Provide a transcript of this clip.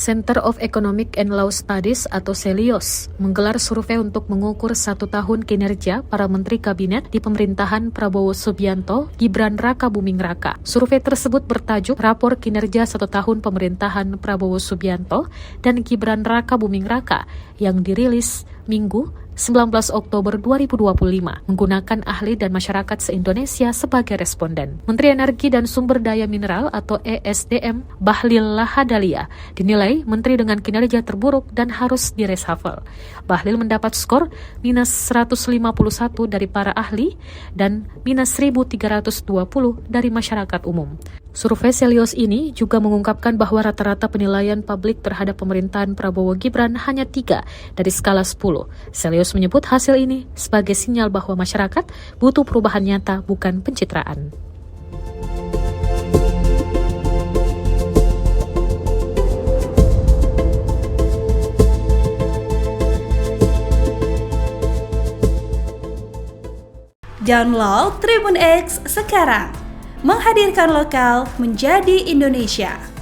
Center of Economic and Law Studies atau CELIOS menggelar survei untuk mengukur 1 tahun kinerja para menteri kabinet di pemerintahan Prabowo Subianto, Gibran Raka Buming Raka. Survei tersebut bertajuk Rapor Kinerja 1 Tahun Pemerintahan Prabowo Subianto dan Gibran Raka Buming Raka yang dirilis Minggu 19 Oktober 2025 menggunakan ahli dan masyarakat se-Indonesia sebagai responden. Menteri Energi dan Sumber Daya Mineral atau ESDM Bahlil Lahadalia dinilai menteri dengan kinerja terburuk dan harus direshuffle. Bahlil mendapat skor minus 151 dari para ahli dan minus 1.320 dari masyarakat umum. Survei CELIOS ini juga mengungkapkan bahwa rata-rata penilaian publik terhadap pemerintahan Prabowo Gibran hanya 3 dari skala 10. CELIOS menyebut hasil ini sebagai sinyal bahwa masyarakat butuh perubahan nyata, bukan pencitraan. Download Tribun X sekarang, menghadirkan lokal menjadi Indonesia.